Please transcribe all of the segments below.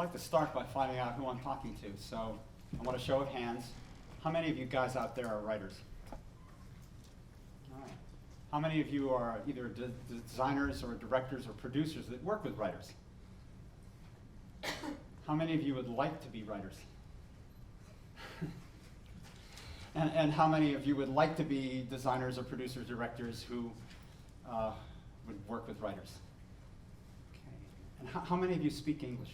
like to start by finding out who I'm talking to. So I want a show of hands. How many of you guys out there are writers? All right. How many of you are either designers or directors or producers that work with writers? How many of you would like to be writers? and how many of you would like to be designers or producers, directors who would work with writers? Okay. And how many of you speak English?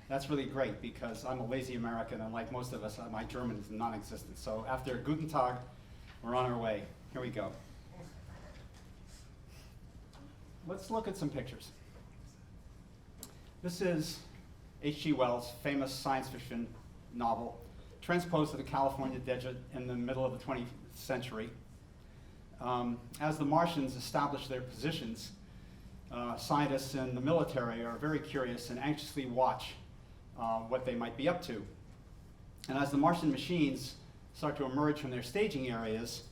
That's really great because I'm a lazy American, and like most of us, my German is non-existent. So after Guten Tag, we're on our way. Here we go. Let's look at some pictures. This is H.G. Wells' famous science fiction novel, transposed to the California desert in the middle of the 20th century. As the Martians establish their positions, scientists in the military are very curious and anxiously watch what they might be up to. And as the Martian machines start to emerge from their staging areas,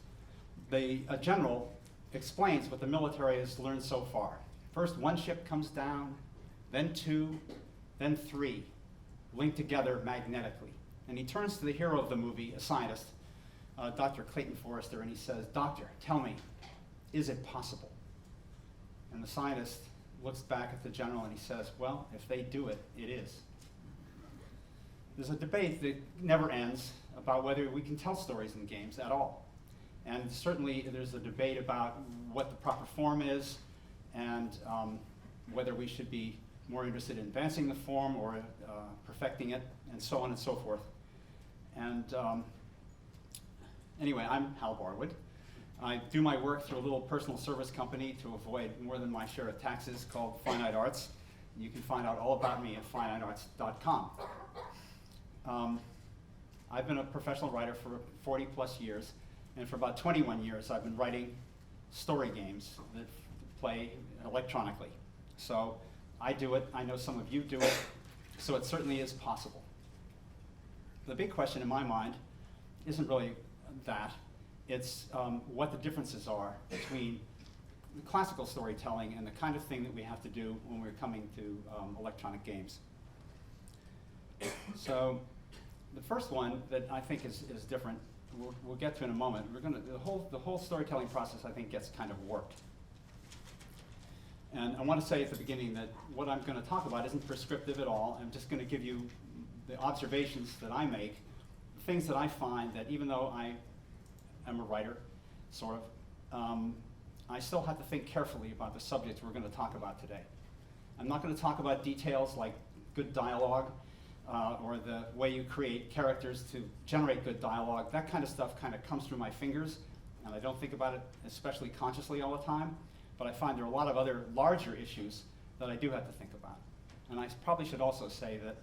a general explains what the military has learned so far. First, one ship comes down, then two, then three, linked together magnetically. And he turns to the hero of the movie, a scientist, Dr. Clayton Forrester, and he says, "Doctor, tell me, is it possible?" And the scientist looks back at the general and he says, "Well, if they do it, it is." There's a debate that never ends about whether we can tell stories in games at all. And certainly there's a debate about what the proper form is and whether we should be more interested in advancing the form or perfecting it, and so on and so forth. And anyway, I'm Hal Barwood. I do my work through a little personal service company to avoid more than my share of taxes called Finite Arts. You can find out all about me at finitearts.com. I've been a professional writer for 40 plus years, and for about 21 years I've been writing story games that play electronically. So I do it, I know some of you do it, so it certainly is possible. The big question in my mind isn't really that, it's what the differences are between the classical storytelling and the kind of thing that we have to do when we're coming to electronic games. So the first one that I think is different, we'll get to in a moment. The whole storytelling process, I think, gets kind of warped. And I want to say at the beginning that what I'm going to talk about isn't prescriptive at all. I'm just going to give you the observations that I make, things that I find that even though I am a writer, sort of, I still have to think carefully about the subjects we're going to talk about today. I'm not going to talk about details like good dialogue or the way you create characters to generate good dialogue. That kind of stuff kind of comes through my fingers, and I don't think about it especially consciously all the time. But I find there are a lot of other larger issues that I do have to think about. And I probably should also say that,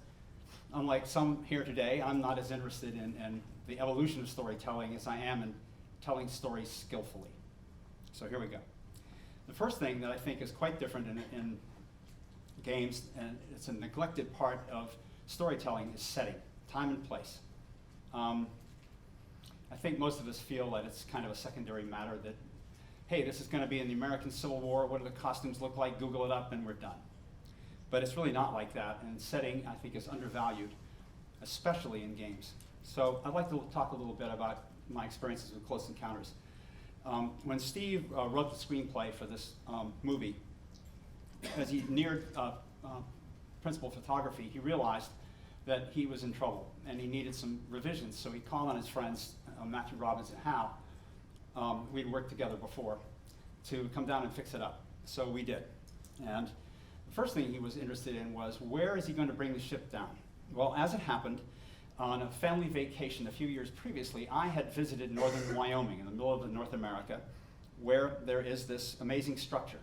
unlike some here today, I'm not as interested in the evolution of storytelling as I am in telling stories skillfully. So here we go. The first thing that I think is quite different in games, and it's a neglected part of storytelling, is setting, time and place. I think most of us feel that it's kind of a secondary matter, that hey, this is going to be in the American Civil War, what do the costumes look like, Google it up, and we're done. But it's really not like that, and setting, I think, is undervalued, especially in games. So I'd like to talk a little bit about my experiences with Close Encounters. When Steve wrote the screenplay for this movie, as he neared principal photography, he realized that he was in trouble, and he needed some revisions, so he called on his friends, Matthew Robbins and Hal. We'd worked together before, to come down and fix it up. So we did. And the first thing he was interested in was, where is he going to bring the ship down? Well, as it happened, on a family vacation a few years previously, I had visited northern Wyoming in the middle of North America, where there is this amazing structure.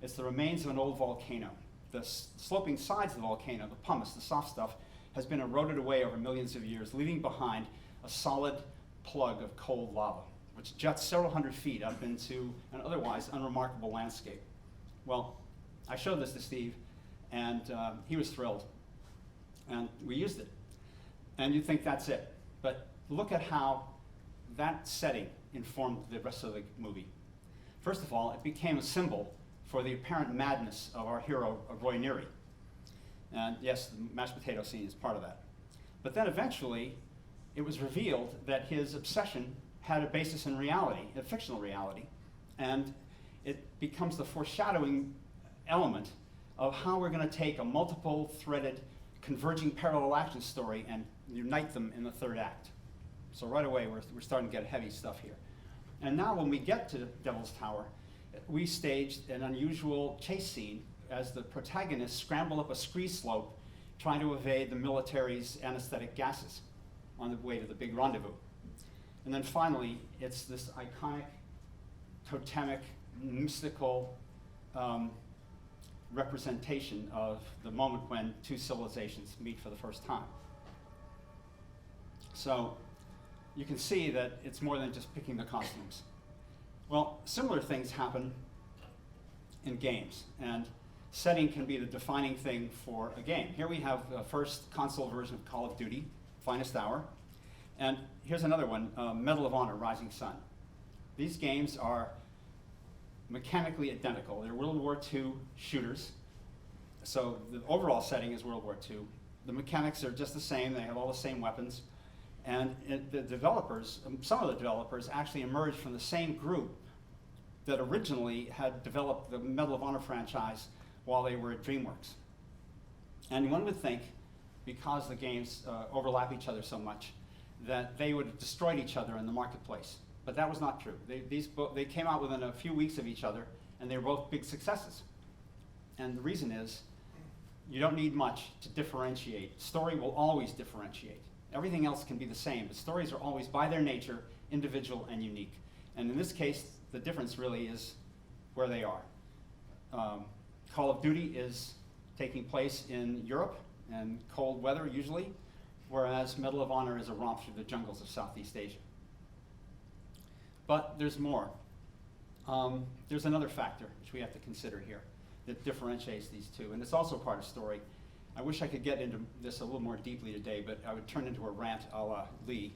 It's the remains of an old volcano. The sloping sides of the volcano, the pumice, the soft stuff, has been eroded away over millions of years, leaving behind a solid plug of cold lava, which juts several hundred feet up into an otherwise unremarkable landscape. Well, I showed this to Steve, and he was thrilled, and we used it. And you'd think that's it, but look at how that setting informed the rest of the movie. First of all, it became a symbol for the apparent madness of our hero, Roy Neary. And yes, the mashed potato scene is part of that. But then eventually, it was revealed that his obsession had a basis in reality, a fictional reality, and it becomes the foreshadowing element of how we're going to take a multiple-threaded, converging parallel action story and unite them in the third act. So right away, we're starting to get heavy stuff here. And now when we get to Devil's Tower, we staged an unusual chase scene as the protagonists scramble up a ski slope trying to evade the military's anesthetic gases on the way to the big rendezvous. And then finally, it's this iconic, totemic, mystical representation of the moment when two civilizations meet for the first time. So you can see that it's more than just picking the costumes. Well, similar things happen in games, and setting can be the defining thing for a game. Here we have the first console version of Call of Duty, Finest Hour, and here's another one, Medal of Honor, Rising Sun. These games are mechanically identical. They're World War II shooters, so the overall setting is World War II. The mechanics are just the same, they have all the same weapons, and the developers, some of the developers actually emerged from the same group that originally had developed the Medal of Honor franchise while they were at DreamWorks. And one would think, because the games overlap each other so much, that they would have destroyed each other in the marketplace. But that was not true. They came out within a few weeks of each other, and they were both big successes. And the reason is, you don't need much to differentiate. Story will always differentiate. Everything else can be the same, but stories are always, by their nature, individual and unique. And in this case, the difference really is where they are. Call of Duty is taking place in Europe and cold weather usually, whereas Medal of Honor is a romp through the jungles of Southeast Asia. But there's more. There's another factor which we have to consider here that differentiates these two, and it's also part of story. I wish I could get into this a little more deeply today, but I would turn into a rant a la Lee.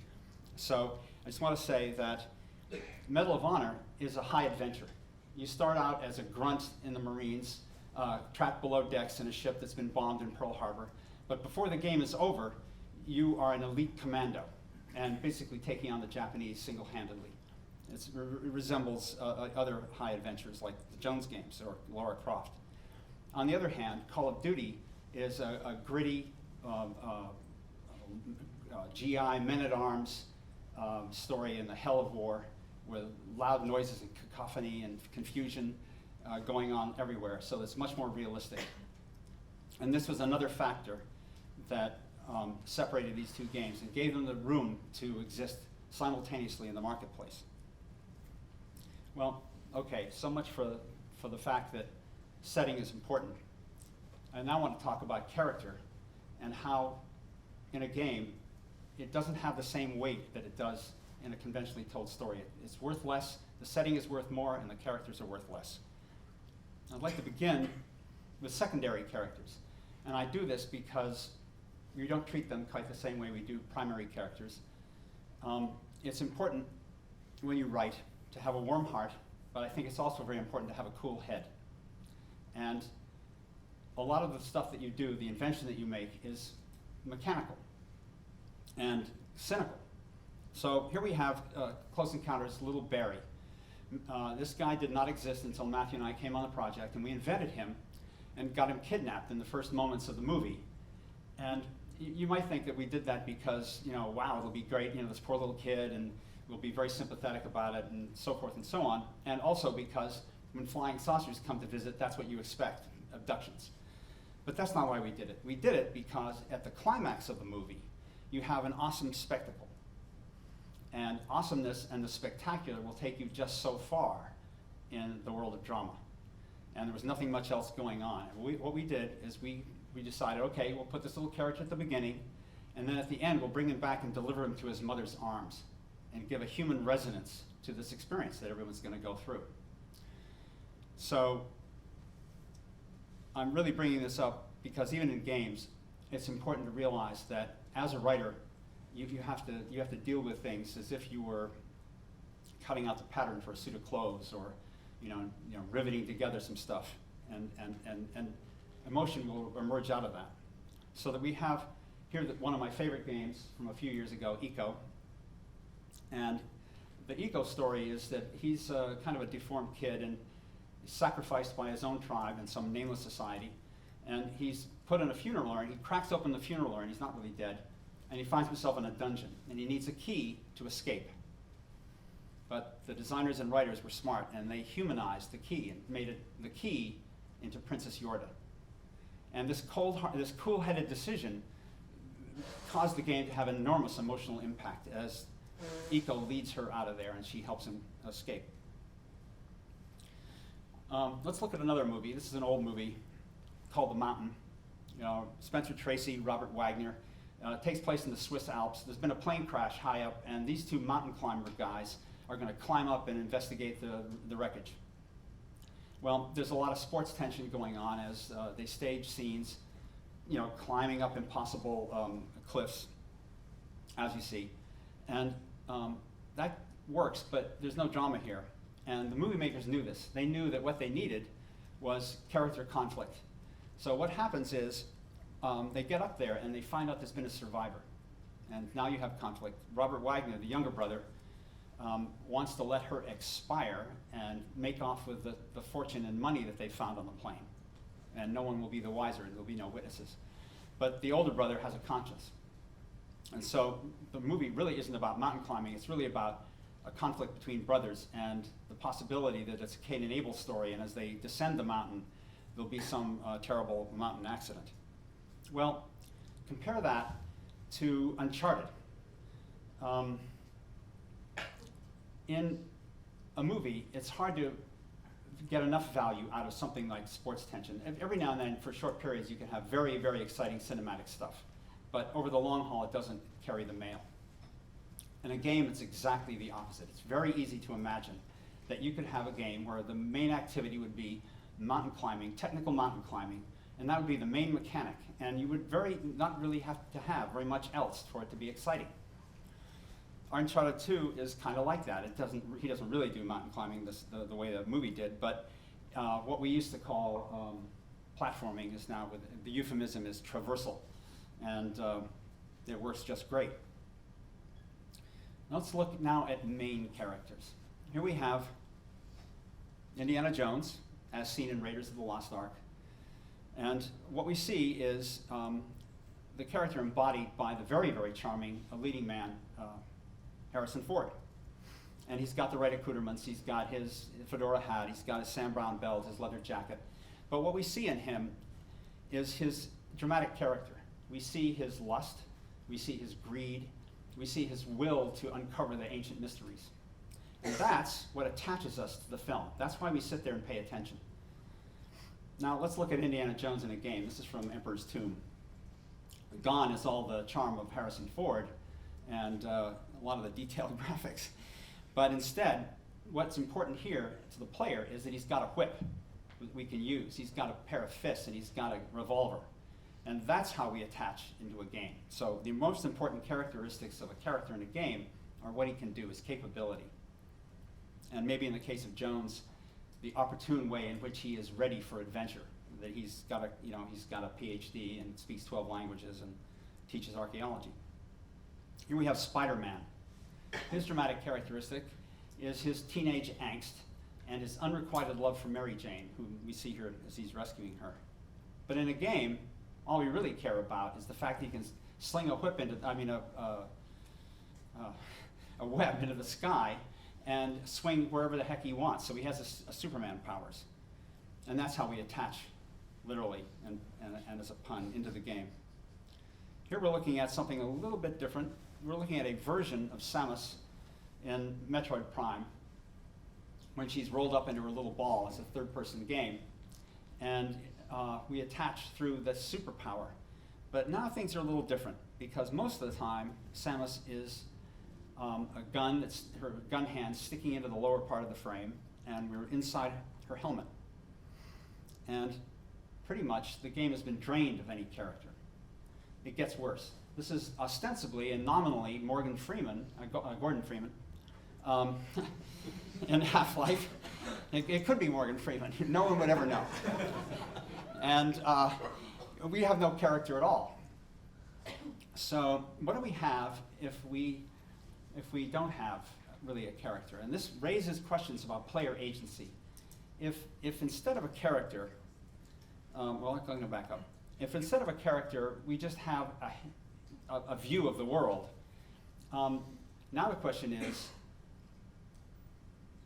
So I just want to say that Medal of Honor is a high adventure. You start out as a grunt in the Marines, trapped below decks in a ship that's been bombed in Pearl Harbor. But before the game is over, you are an elite commando and basically taking on the Japanese single-handedly. It resembles other high adventures like the Jones games or Lara Croft. On the other hand, Call of Duty is a gritty GI, men-at-arms story in the hell of war with loud noises and cacophony and confusion going on everywhere. So it's much more realistic. And this was another factor that separated these two games and gave them the room to exist simultaneously in the marketplace. Well, okay, so much for the fact that setting is important. I now want to talk about character and how in a game it doesn't have the same weight that it does in a conventionally told story. It's worth less, the setting is worth more, and the characters are worth less. I'd like to begin with secondary characters. And I do this because we don't treat them quite the same way we do primary characters. It's important when you write to have a warm heart, but I think it's also very important to have a cool head. And a lot of the stuff that you do, the invention that you make, is mechanical and cynical. So here we have Close Encounters' Little Barry. This guy did not exist until Matthew and I came on the project, and we invented him and got him kidnapped in the first moments of the movie. And you might think that we did that because, wow, it'll be great, this poor little kid, and we'll be very sympathetic about it, and so forth and so on. And also because when flying saucers come to visit, that's what you expect, abductions. But that's not why we did it. We did it because at the climax of the movie, you have an awesome spectacle. And awesomeness and the spectacular will take you just so far in the world of drama. And there was nothing much else going on. What we did is we decided, okay, we'll put this little character at the beginning, and then at the end, we'll bring him back and deliver him to his mother's arms and give a human resonance to this experience that everyone's going to go through. So I'm really bringing this up because even in games, it's important to realize that as a writer, you have to deal with things as if you were cutting out the pattern for a suit of clothes, or riveting together some stuff, and emotion will emerge out of that. So that we have here one of my favorite games from a few years ago, Eco. And the Eco story is that he's kind of a deformed kid and sacrificed by his own tribe in some nameless society. And he's put in a funeral urn. He cracks open the funeral urn. He's not really dead. And he finds himself in a dungeon. And he needs a key to escape. But the designers and writers were smart, and they humanized the key and made the key into Princess Yorda. And this cool-headed decision caused the game to have an enormous emotional impact as Eco leads her out of there and she helps him escape. Let's look at another movie. This is an old movie called The Mountain. Spencer Tracy, Robert Wagner. It takes place in the Swiss Alps. There's been a plane crash high up, and these two mountain climber guys are going to climb up and investigate the wreckage. Well, there's a lot of sports tension going on as they stage scenes, climbing up impossible cliffs, as you see. And that works, but there's no drama here. And the movie makers knew this. They knew that what they needed was character conflict. So what happens is they get up there and they find out there's been a survivor. And now you have conflict. Robert Wagner, the younger brother, wants to let her expire and make off with the fortune and money that they found on the plane. And no one will be the wiser, and there'll be no witnesses. But the older brother has a conscience. And so the movie really isn't about mountain climbing, it's really about a conflict between brothers and the possibility that it's a Cain and Abel story, and as they descend the mountain, there'll be some terrible mountain accident. Well, compare that to Uncharted. In a movie, it's hard to get enough value out of something like sports tension. Every now and then, for short periods, you can have very, very exciting cinematic stuff. But over the long haul, it doesn't carry the mail. In a game, it's exactly the opposite. It's very easy to imagine that you could have a game where the main activity would be mountain climbing, technical mountain climbing, and that would be the main mechanic. And you would not really have to have very much else for it to be exciting. Uncharted 2 is kind of like that. He doesn't really do mountain climbing the way the movie did, but what we used to call platforming is now, the euphemism is traversal, and it works just great. Let's look now at main characters. Here we have Indiana Jones, as seen in Raiders of the Lost Ark. And what we see is the character embodied by the very, very charming leading man, Harrison Ford. And he's got the right accoutrements. He's got his fedora hat. He's got his Sam Brown belt, his leather jacket. But what we see in him is his dramatic character. We see his lust. We see his greed. We see his will to uncover the ancient mysteries. And that's what attaches us to the film. That's why we sit there and pay attention. Now let's look at Indiana Jones in a game. This is from Emperor's Tomb. Gone is all the charm of Harrison Ford and a lot of the detailed graphics. But instead, what's important here to the player is that he's got a whip that we can use. He's got a pair of fists and he's got a revolver. And that's how we attach into a game. So the most important characteristics of a character in a game are what he can do, his capability. And maybe in the case of Jones, the opportune way in which he is ready for adventure. That he's got a PhD and speaks 12 languages and teaches archaeology. Here we have Spider-Man. His dramatic characteristic is his teenage angst and his unrequited love for Mary Jane, who we see here as he's rescuing her. But in a game, all we really care about is the fact that he can sling a whip a web into the sky and swing wherever the heck he wants. So he has a Superman powers. And that's how we attach, literally, and as a pun, into the game. Here we're looking at something a little bit different. We're looking at a version of Samus in Metroid Prime when she's rolled up into her little ball. It's a third-person game. And we attach through the superpower. But now things are a little different because most of the time, Samus is a gun, her gun hand sticking into the lower part of the frame, and we're inside her helmet. And pretty much the game has been drained of any character. It gets worse. This is ostensibly and nominally Gordon Freeman, in Half-Life. It could be Morgan Freeman. No one would ever know. And we have no character at all. So what do we have if we don't have really a character? And this raises questions about player agency. If instead of a character, well, I'm going to back up. If instead of a character, we just have a view of the world, now the question is,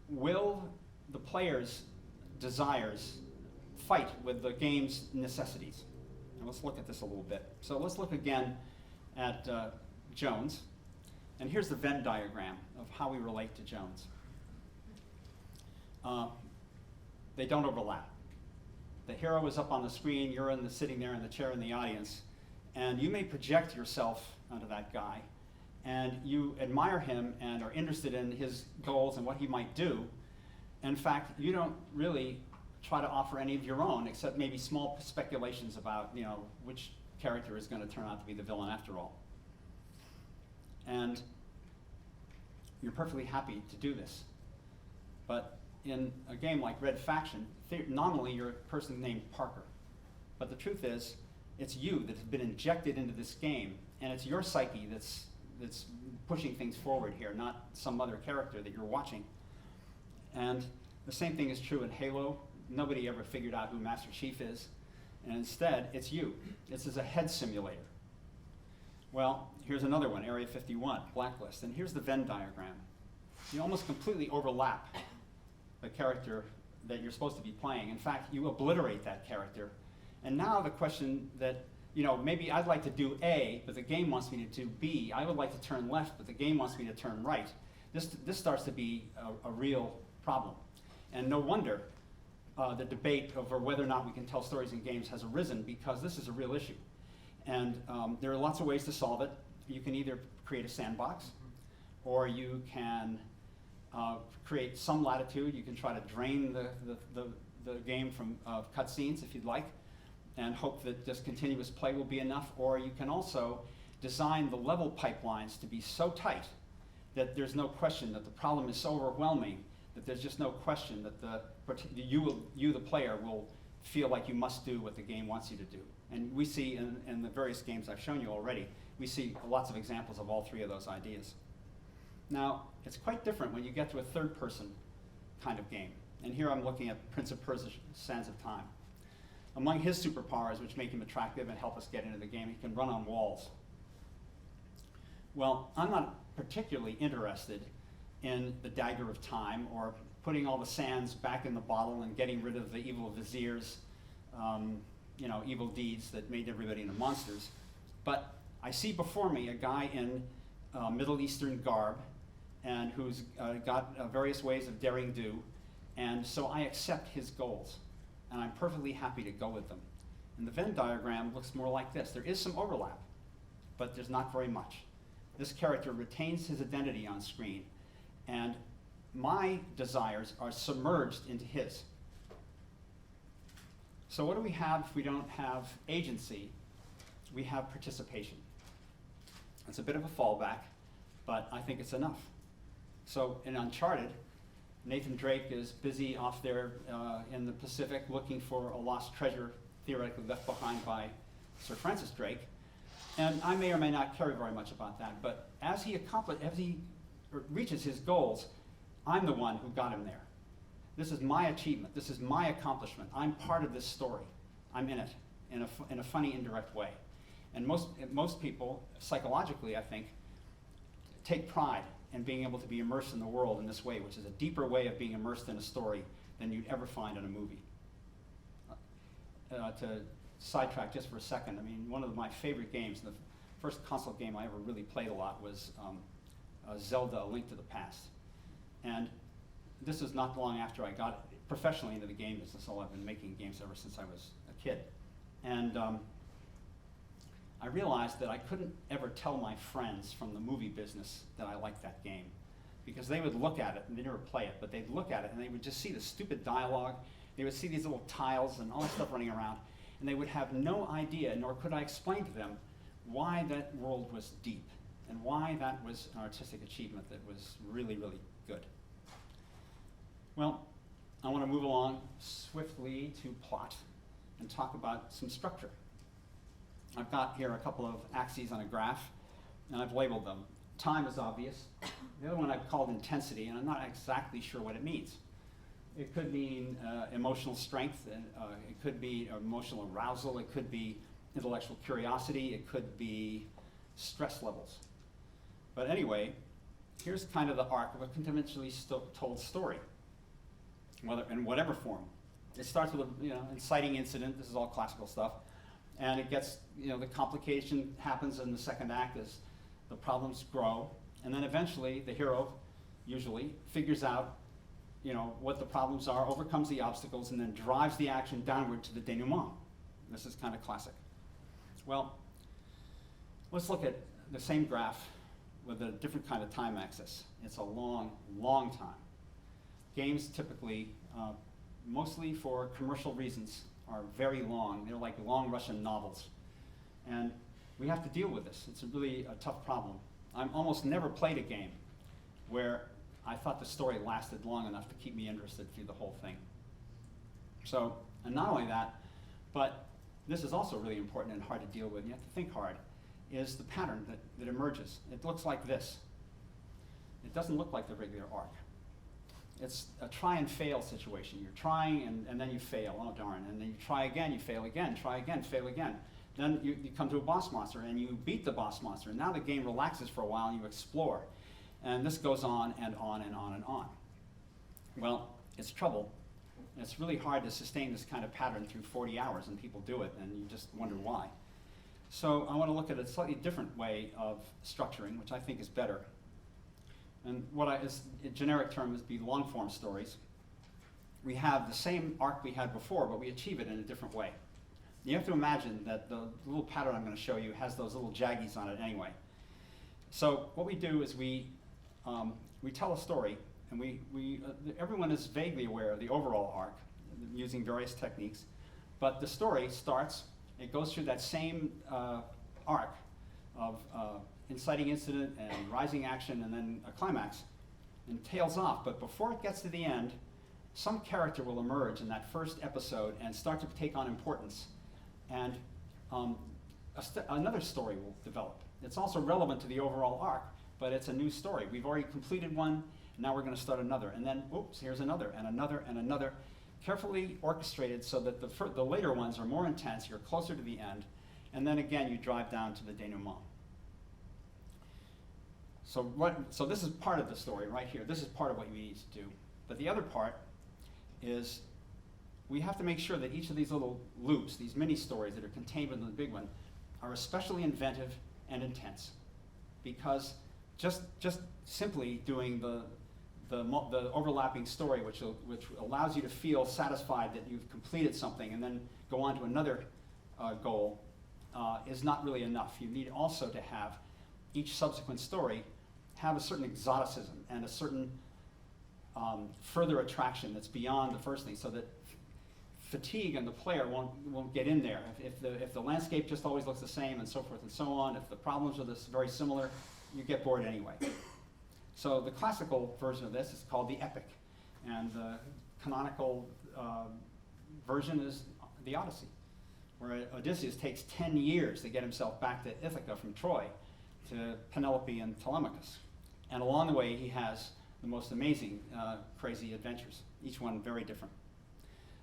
will the player's desires fight with the game's necessities? And let's look at this a little bit. So let's look again at Jones. And here's the Venn diagram of how we relate to Jones. They don't overlap. The hero is up on the screen, you're sitting there in the chair in the audience, and you may project yourself onto that guy, and you admire him and are interested in his goals and what he might do. In fact, you don't really try to offer any of your own, except maybe small speculations about, which character is going to turn out to be the villain after all. And you're perfectly happy to do this. But in a game like Red Faction, nominally you're a person named Parker. But the truth is, it's you that has been injected into this game, and it's your psyche that's pushing things forward here, not some other character that you're watching. And the same thing is true in Halo. Nobody ever figured out who Master Chief is, and instead, it's you. This is a head simulator. Well, here's another one, Area 51, Blacklist, and here's the Venn diagram. You almost completely overlap the character that you're supposed to be playing. In fact, you obliterate that character. And now the question that, maybe I'd like to do A, but the game wants me to do B. I would like to turn left, but the game wants me to turn right. This starts to be a real problem. And no wonder the debate over whether or not we can tell stories in games has arisen, because this is a real issue. And there are lots of ways to solve it. You can either create a sandbox, or you can create some latitude. You can try to drain the game from cutscenes if you'd like, and hope that just continuous play will be enough. Or you can also design the level pipelines to be so tight that there's no question that the problem is so overwhelming that there's just no question that you, the player, will feel like you must do what the game wants you to do. And we see in the various games I've shown you already, we see lots of examples of all three of those ideas. Now, it's quite different when you get to a third-person kind of game. And here I'm looking at Prince of Persia: Sands of Time. Among his superpowers, which make him attractive and help us get into the game, he can run on walls. Well, I'm not particularly interested in the Dagger of Time, or putting all the sands back in the bottle and getting rid of the evil viziers, evil deeds that made everybody into monsters. But I see before me a guy in Middle Eastern garb, and who's got various ways of daring do, and so I accept his goals, and I'm perfectly happy to go with them. And the Venn diagram looks more like this. There is some overlap, but there's not very much. This character retains his identity on screen, and my desires are submerged into his. So what do we have if we don't have agency? We have participation. It's a bit of a fallback, but I think it's enough. So in Uncharted, Nathan Drake is busy off there in the Pacific looking for a lost treasure theoretically left behind by Sir Francis Drake. And I may or may not care very much about that, but as he reaches his goals, I'm the one who got him there. This is my achievement. This is my accomplishment. I'm part of this story. I'm in it in a funny, indirect way. And most people, psychologically, I think, take pride in being able to be immersed in the world in this way, which is a deeper way of being immersed in a story than you'd ever find in a movie. To sidetrack just for a second, I mean, one of my favorite games, the first console game I ever really played a lot, was Zelda: A Link to the Past. And this is not long after I got professionally into the game business, so I've been making games ever since I was a kid. And I realized that I couldn't ever tell my friends from the movie business that I liked that game, because they would look at it, and they never play it, but they'd look at it and they would just see the stupid dialogue, they would see these little tiles and all this stuff running around, and they would have no idea, nor could I explain to them why that world was deep and why that was an artistic achievement that was really, really good. Well, I want to move along swiftly to plot and talk about some structure. I've got here a couple of axes on a graph, and I've labeled them. Time is obvious. The other one I've called intensity, and I'm not exactly sure what it means. It could mean emotional strength, it could be emotional arousal, it could be intellectual curiosity, it could be stress levels. But anyway, here's kind of the arc of a conventionally told story, in whatever form. It starts with an inciting incident. This is all classical stuff. And it gets, the complication happens in the second act as the problems grow. And then eventually the hero usually figures out, what the problems are, overcomes the obstacles, and then drives the action downward to the denouement. This is kind of classic. Well, let's look at the same graph with a different kind of time axis. It's a long, long time. Games typically, mostly for commercial reasons, are very long. They're like long Russian novels. And we have to deal with this. It's really a tough problem. I've almost never played a game where I thought the story lasted long enough to keep me interested through the whole thing. So, and not only that, but this is also really important and hard to deal with, and you have to think hard, is the pattern that emerges. It looks like this. It doesn't look like the regular arc. It's a try and fail situation. You're trying and then you fail, oh darn, and then you try again, you fail again, try again, fail again. Then you come to a boss monster and you beat the boss monster, and now the game relaxes for a while and you explore. And this goes on and on and on and on. Well, it's trouble. It's really hard to sustain this kind of pattern through 40 hours, and people do it, and you just wonder why. So I want to look at a slightly different way of structuring, which I think is better. And a generic term is be long-form stories. We have the same arc we had before, but we achieve it in a different way. You have to imagine that the little pattern I'm going to show you has those little jaggies on it anyway. So what we do is we tell a story, and everyone is vaguely aware of the overall arc using various techniques, but the story starts, it goes through that same arc of inciting incident and rising action and then a climax, and tails off. But before it gets to the end, some character will emerge in that first episode and start to take on importance, and another story will develop. It's also relevant to the overall arc, but it's a new story. We've already completed one, now we're going to start another, and then, oops, here's another, and another, and another, carefully orchestrated so that the later ones are more intense, you're closer to the end, and then again you drive down to the denouement. So this is part of the story right here. This is part of what you need to do. But the other part is we have to make sure that each of these little loops, these mini stories that are contained within the big one, are especially inventive and intense. Because just simply doing the overlapping story, which allows you to feel satisfied that you've completed something and then go on to another goal, is not really enough. You need also to have each subsequent story have a certain exoticism and a certain further attraction that's beyond the first thing, so that fatigue and the player won't get in there. If the landscape just always looks the same and so forth and so on, if the problems are very similar, you get bored anyway. So the classical version of this is called the epic, and the canonical version is the Odyssey, where Odysseus takes 10 years to get himself back to Ithaca from Troy, to Penelope and Telemachus. And along the way, he has the most amazing, crazy adventures, each one very different.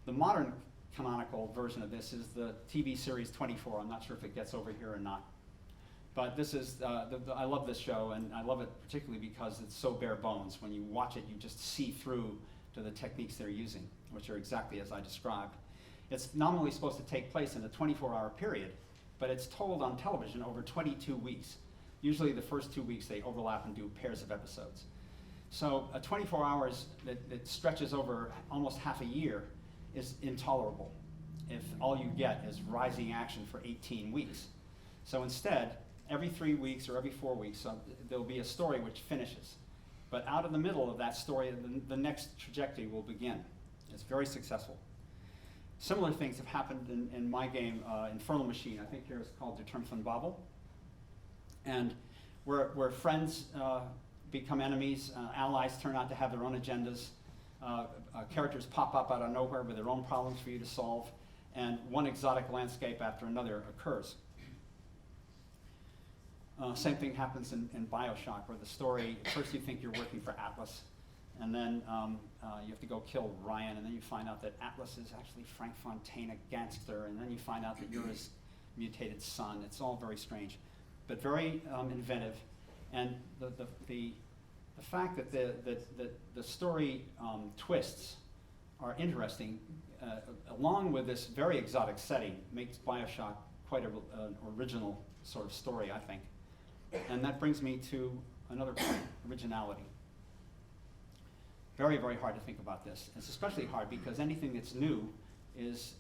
The modern canonical version of this is the TV series 24. I'm not sure if it gets over here or not. But this is, I love this show, and I love it particularly because it's so bare bones. When you watch it, you just see through to the techniques they're using, which are exactly as I described. It's nominally supposed to take place in a 24-hour period, but it's told on television over 22 weeks. Usually the first 2 weeks they overlap and do pairs of episodes. So 24 hours that stretches over almost half a year is intolerable if all you get is rising action for 18 weeks. So instead, every 3 weeks or every 4 weeks, there'll be a story which finishes. But out of the middle of that story, the next trajectory will begin. It's very successful. Similar things have happened in my game, Infernal Machine. I think here it's called Der Turm von Babel. And where friends become enemies, allies turn out to have their own agendas, characters pop up out of nowhere with their own problems for you to solve, and one exotic landscape after another occurs. Same thing happens in BioShock, where the story, first you think you're working for Atlas, and then you have to go kill Ryan, and then you find out that Atlas is actually Frank Fontaine, a gangster, and then you find out that you're his mutated son. It's all very strange, but very inventive. And the fact that the story twists are interesting, along with this very exotic setting, makes BioShock quite an original sort of story, I think. And that brings me to another point, originality. Very, very hard to think about this. It's especially hard because anything that's new is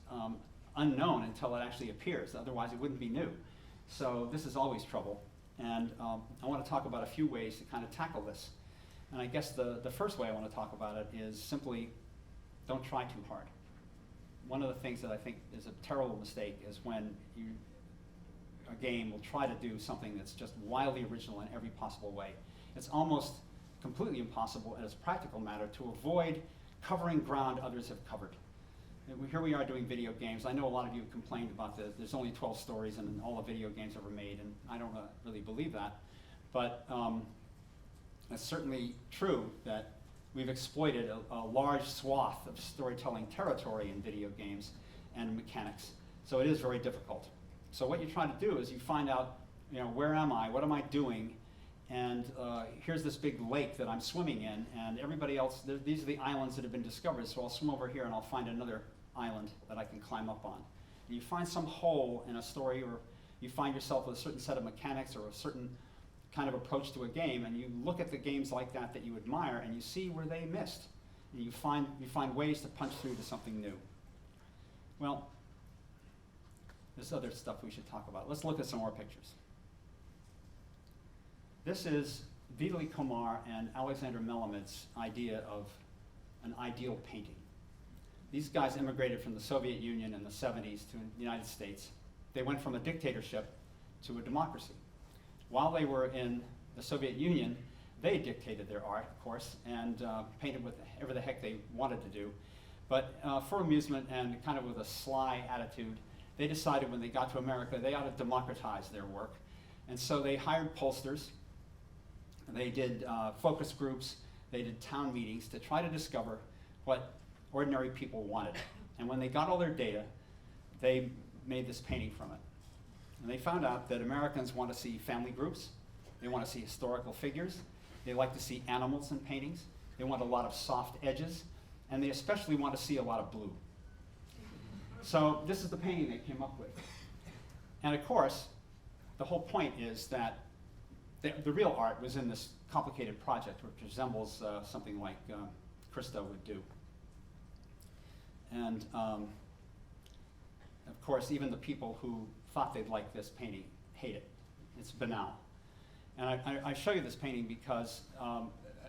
unknown until it actually appears. Otherwise, it wouldn't be new. So this is always trouble. And I want to talk about a few ways to kind of tackle this. And I guess the first way I want to talk about it is simply don't try too hard. One of the things that I think is a terrible mistake is when a game will try to do something that's just wildly original in every possible way. It's almost completely impossible as a practical matter to avoid covering ground others have covered. And here we are doing video games. I know a lot of you have complained about there's only 12 stories in all the video games ever made, and I don't really believe that. But it's certainly true that we've exploited a large swath of storytelling territory in video games and mechanics. So it is very difficult. So what you try to do is you find out, where am I? What am I doing? And here's this big lake that I'm swimming in, and everybody else, these are the islands that have been discovered, so I'll swim over here and I'll find another island that I can climb up on. And you find some hole in a story, or you find yourself with a certain set of mechanics or a certain kind of approach to a game, and you look at the games like that you admire, and you see where they missed. And you find ways to punch through to something new. Well, there's other stuff we should talk about. Let's look at some more pictures. This is Vitaly Komar and Alexander Melamid's idea of an ideal painting. These guys immigrated from the Soviet Union in the 70s to the United States. They went from a dictatorship to a democracy. While they were in the Soviet Union, they dictated their art, of course, and painted whatever the heck they wanted to do. But for amusement and kind of with a sly attitude, they decided when they got to America, they ought to democratize their work. And so they hired pollsters. They did focus groups. They did town meetings to try to discover what ordinary people wanted. And when they got all their data, they made this painting from it. And they found out that Americans want to see family groups. They want to see historical figures. They like to see animals in paintings. They want a lot of soft edges. And they especially want to see a lot of blue. So this is the painting they came up with. And of course, the whole point is that the real art was in this complicated project, which resembles something like Christo would do. And of course, even the people who thought they'd like this painting hate it. It's banal. And I show you this painting because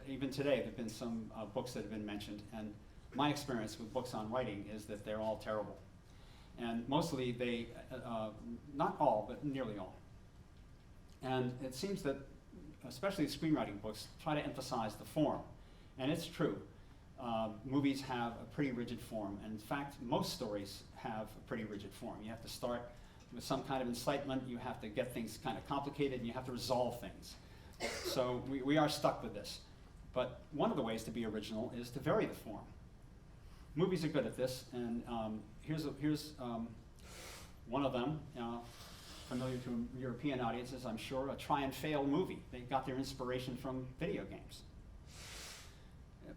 even today there have been some books that have been mentioned, and my experience with books on writing is that they're all terrible. And mostly they, not all, but nearly all. And it seems that, especially screenwriting books, try to emphasize the form. And it's true. Movies have a pretty rigid form. And in fact, most stories have a pretty rigid form. You have to start with some kind of incitement. You have to get things kind of complicated, and you have to resolve things. So we are stuck with this. But one of the ways to be original is to vary the form. Movies are good at this, and here's one of them, familiar to European audiences, I'm sure, a try and fail movie. They got their inspiration from video games.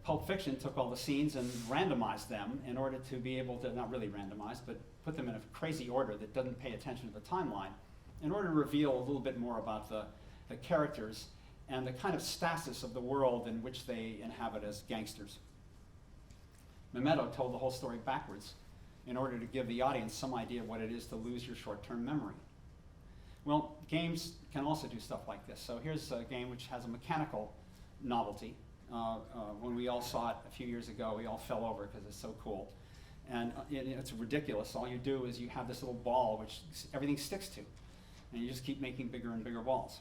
Pulp Fiction took all the scenes and randomized them in order to be able to, not really randomized, but put them in a crazy order that doesn't pay attention to the timeline, in order to reveal a little bit more about the characters and the kind of stasis of the world in which they inhabit as gangsters. Memento told the whole story backwards in order to give the audience some idea of what it is to lose your short-term memory. Well, games can also do stuff like this. So here's a game which has a mechanical novelty. When we all saw it a few years ago, we all fell over because it's so cool. And it's ridiculous. All you do is you have this little ball which everything sticks to. And you just keep making bigger and bigger balls.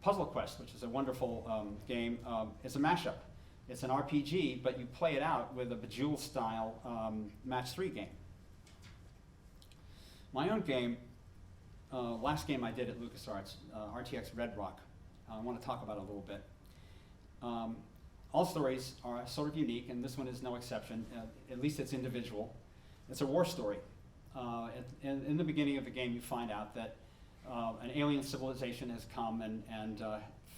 Puzzle Quest, which is a wonderful game, is a mashup. It's an RPG, but you play it out with a Bejeweled-style match 3 game. My own game last game I did at LucasArts, RTX Red Rock. I want to talk about it a little bit. All stories are sort of unique, and this one is no exception. At least it's individual. It's a war story. In the beginning of the game, you find out that an alien civilization has come and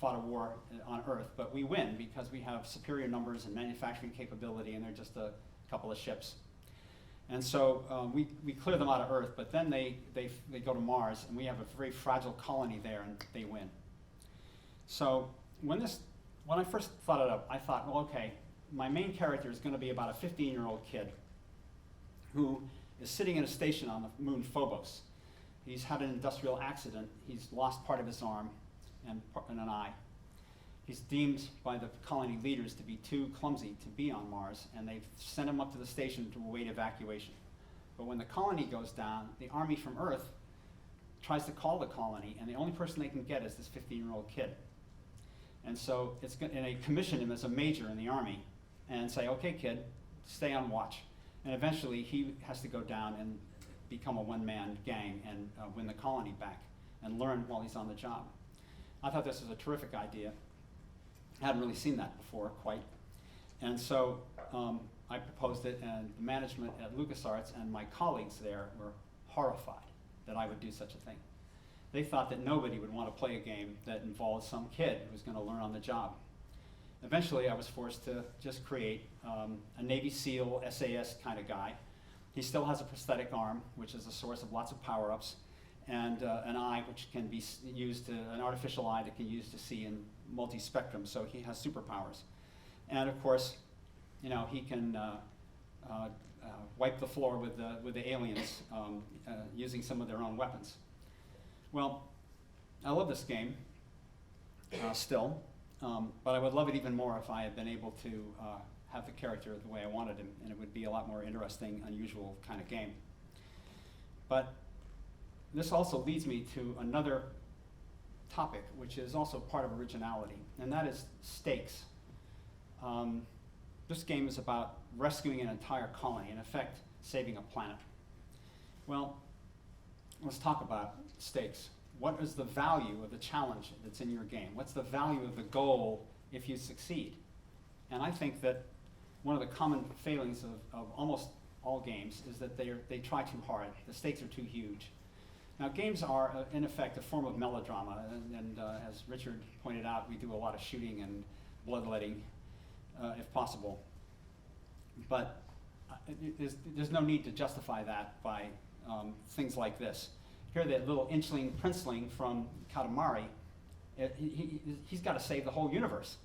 fought a war on Earth, but we win because we have superior numbers and manufacturing capability, and they're just a couple of ships. And so we clear them out of Earth, but then they go to Mars, and we have a very fragile colony there, and they win. So when I first thought it up, I thought, well, okay, my main character is going to be about a 15-year-old kid who is sitting in a station on the moon Phobos. He's had an industrial accident. He's lost part of his arm and an eye. He's deemed by the colony leaders to be too clumsy to be on Mars, and they've sent him up to the station to await evacuation. But when the colony goes down, the army from Earth tries to call the colony, and the only person they can get is this 15-year-old kid. And so and they commission him as a major in the army and say, okay, kid, stay on watch. And eventually he has to go down and become a one-man gang and win the colony back and learn while he's on the job. I thought this was a terrific idea. I hadn't really seen that before, quite. And so I proposed it, and the management at LucasArts and my colleagues there were horrified that I would do such a thing. They thought that nobody would want to play a game that involved some kid who was going to learn on the job. Eventually, I was forced to just create a Navy SEAL, SAS kind of guy. He still has a prosthetic arm, which is a source of lots of power-ups, and an eye which can be used an artificial eye that can be used to see in multi-spectrum, so he has superpowers. And of course, he can wipe the floor with the aliens using some of their own weapons. Well, I love this game still, but I would love it even more if I had been able to have the character the way I wanted him, and it would be a lot more interesting, unusual kind of game. But this also leads me to another topic, which is also part of originality, and that is stakes. This game is about rescuing an entire colony, in effect, saving a planet. Well, let's talk about stakes. What is the value of the challenge that's in your game? What's the value of the goal if you succeed? And I think that one of the common failings of almost all games is that they try too hard. The stakes are too huge. Now, games are, in effect, a form of melodrama, and as Richard pointed out, we do a lot of shooting and bloodletting, if possible. But there's no need to justify that by things like this. Here, that little inchling princeling from Katamari, he's got to save the whole universe.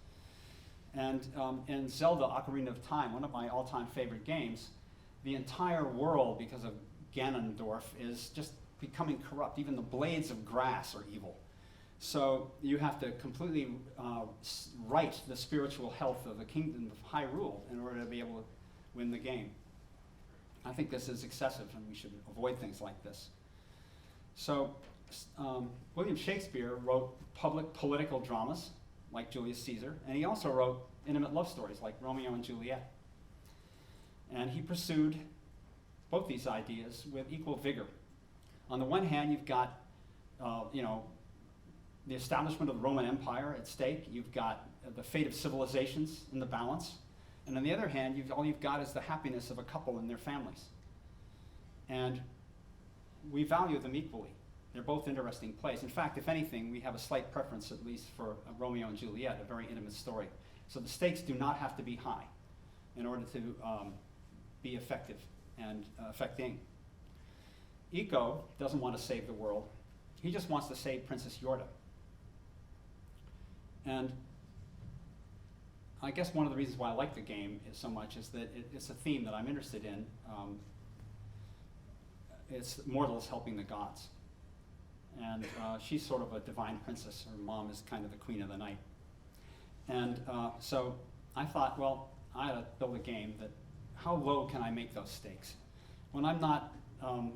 And in Zelda Ocarina of Time, one of my all-time favorite games, the entire world, because of Ganondorf, is just becoming corrupt. Even the blades of grass are evil. So you have to completely right the spiritual health of the kingdom of Hyrule in order to be able to win the game. I think this is excessive, and we should avoid things like this. So William Shakespeare wrote public political dramas like Julius Caesar, and he also wrote intimate love stories like Romeo and Juliet. And he pursued both these ideas with equal vigor. On the one hand, you've got the establishment of the Roman Empire at stake. You've got the fate of civilizations in the balance. And on the other hand, all you've got is the happiness of a couple and their families. And we value them equally. They're both interesting plays. In fact, if anything, we have a slight preference, at least for Romeo and Juliet, a very intimate story. So the stakes do not have to be high in order to be effective and affecting. Iko doesn't want to save the world. He just wants to save Princess Yorda. And I guess one of the reasons why I like the game so much is that it's a theme that I'm interested in. It's mortals helping the gods. And she's sort of a divine princess. Her mom is kind of the queen of the night. And so I thought, well, I ought to build a game that, how low can I make those stakes? When I'm not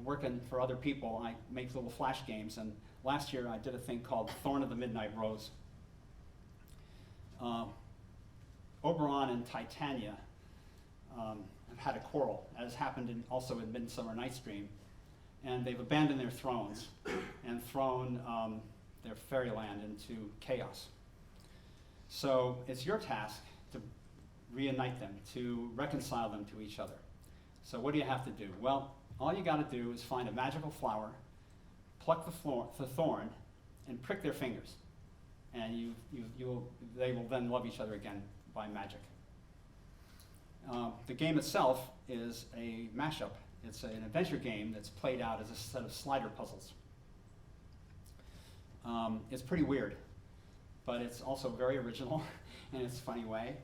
working for other people, I make little flash games. And last year I did a thing called Thorn of the Midnight Rose. Oberon and Titania have had a quarrel, as happened also in Midsummer Night's Dream. and they've abandoned their thrones and thrown their fairyland into chaos. So it's your task to reunite them, to reconcile them to each other. So what do you have to do? Well, all you got to do is find a magical flower, pluck the thorn, and prick their fingers. And they will then love each other again by magic. The game itself is a mashup. It's an adventure game that's played out as a set of slider puzzles. It's pretty weird, but it's also very original in its funny way.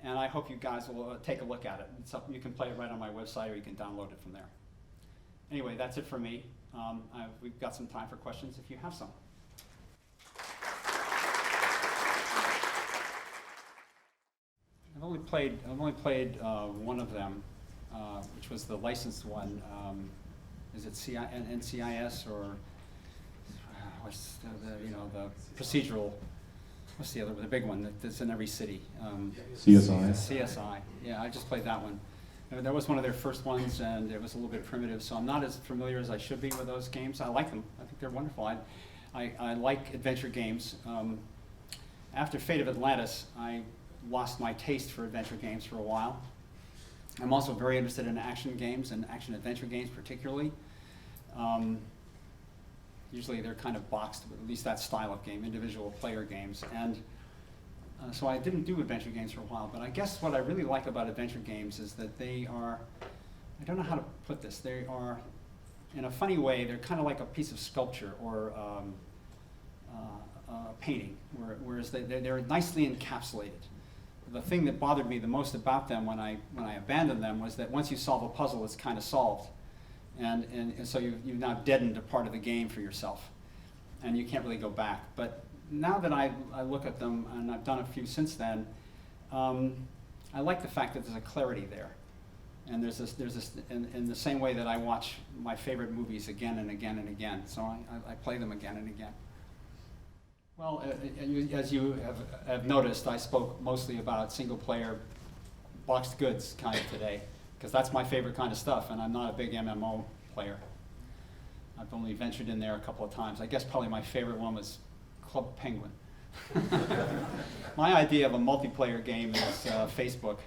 And I hope you guys will take a look at it. You can play it right on my website, or you can download it from there. Anyway, that's it for me. We've got some time for questions if you have some. I've only played one of them, which was the licensed one. Is it NCIS or what's the procedural? What's the other, the big one that's in every city? CSI. CSI. Yeah, I just played that one. That was one of their first ones, and it was a little bit primitive, so I'm not as familiar as I should be with those games. I like them. I think they're wonderful. I like adventure games. After Fate of Atlantis, I lost my taste for adventure games for a while. I'm also very interested in action games and action-adventure games particularly. Usually they're kind of boxed, but at least that style of game, individual player games. And so I didn't do adventure games for a while, but I guess what I really like about adventure games is that they are, I don't know how to put this, they are, in a funny way, they're kind of like a piece of sculpture or a painting, whereas they're nicely encapsulated. The thing that bothered me the most about them when I abandoned them was that once you solve a puzzle, it's kind of solved. And so you've now deadened a part of the game for yourself, and you can't really go back. But now that I look at them, and I've done a few since then, I like the fact that there's a clarity there. And there's this in the same way that I watch my favorite movies again and again and again. So I play them again and again. Well, as you have noticed, I spoke mostly about single-player boxed goods kind of today, because that's my favorite kind of stuff, and I'm not a big MMO player. I've only ventured in there a couple of times. I guess probably my favorite one was Club Penguin. My idea of a multiplayer game is Facebook,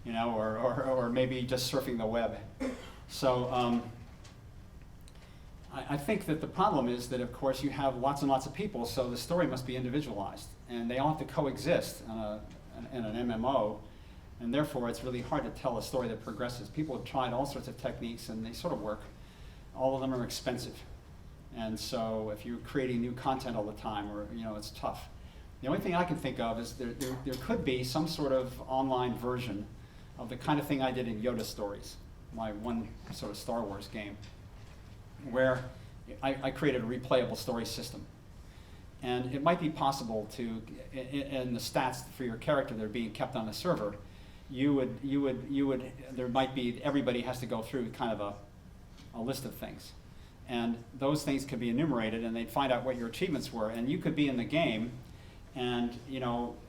or maybe just surfing the web. So I think that the problem is that, of course, you have lots and lots of people, so the story must be individualized, and they all have to coexist in an MMO, and therefore it's really hard to tell a story that progresses. People have tried all sorts of techniques, and they sort of work. All of them are expensive, and so if you're creating new content all the time, or it's tough. The only thing I can think of is there could be some sort of online version of the kind of thing I did in Yoda Stories, my one sort of Star Wars game, where I created a replayable story system. And it might be possible to, in the stats for your character that are being kept on the server, there might be, everybody has to go through kind of a list of things. And those things could be enumerated, and they'd find out what your achievements were. And you could be in the game, and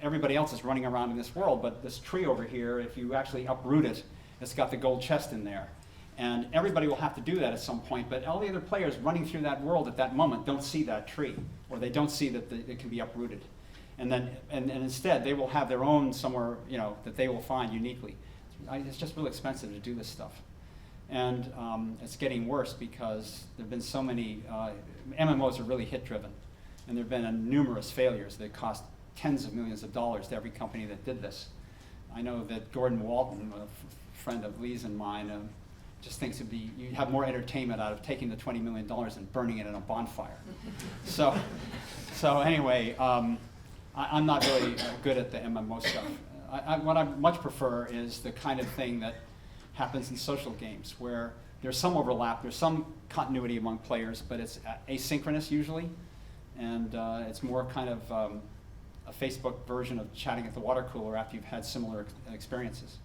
everybody else is running around in this world, but this tree over here, if you actually uproot it, it's got the gold chest in there. And everybody will have to do that at some point, but all the other players running through that world at that moment don't see that tree, or they don't see that it can be uprooted. And instead, they will have their own somewhere, that they will find uniquely. It's just really expensive to do this stuff. And it's getting worse because there have been so many, MMOs are really hit-driven. And there have been numerous failures that cost tens of millions of dollars to every company that did this. I know that Gordon Walton, a friend of Lee's and mine, just thinks you'd have more entertainment out of taking the $20 million and burning it in a bonfire. So anyway, I'm not really good at the MMO stuff. What I much prefer is the kind of thing that happens in social games, where there's some overlap, there's some continuity among players, but it's asynchronous usually, and it's more kind of a Facebook version of chatting at the water cooler after you've had similar experiences.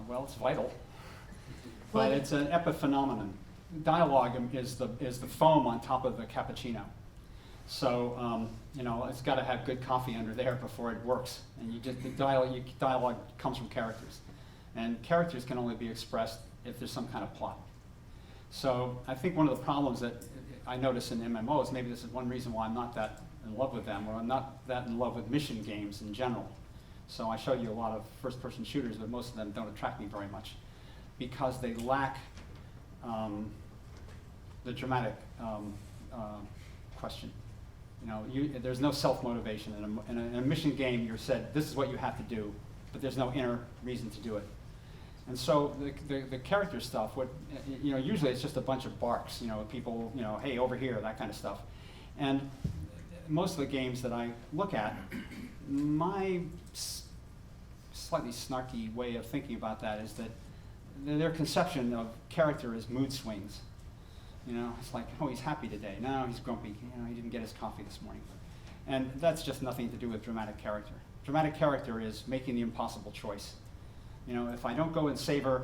Well, it's vital. But it's an epiphenomenon. Dialogue is the foam on top of the cappuccino. So it's got to have good coffee under there before it works. And dialogue comes from characters, and characters can only be expressed if there's some kind of plot. So I think one of the problems that I notice in MMOs, maybe this is one reason why I'm not that in love with them, or I'm not that in love with mission games in general. So I showed you a lot of first-person shooters, but most of them don't attract me very much because they lack the dramatic question. You know, there's no self-motivation. In a mission game, you're said, this is what you have to do, but there's no inner reason to do it. And so the character stuff, usually it's just a bunch of barks, people, hey, over here, that kind of stuff. And most of the games that I look at, my slightly snarky way of thinking about that is that their conception of character is mood swings. It's like, oh, he's happy today. No, he's grumpy. He didn't get his coffee this morning. And that's just nothing to do with dramatic character. Dramatic character is making the impossible choice. If I don't go and save her,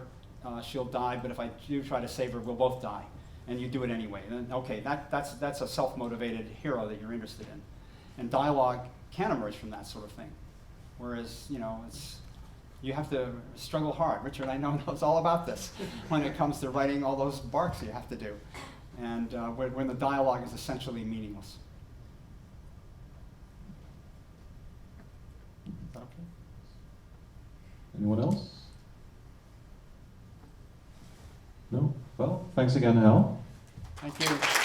she'll die, but if I do try to save her, we'll both die. And you do it anyway. And okay, that's a self-motivated hero that you're interested in. And dialogue can emerge from that sort of thing. Whereas, you have to struggle hard. Richard, I know, knows all about this when it comes to writing all those barks you have to do. And when the dialogue is essentially meaningless. Is that okay? Anyone else? No? Well, thanks again, Hal. Thank you.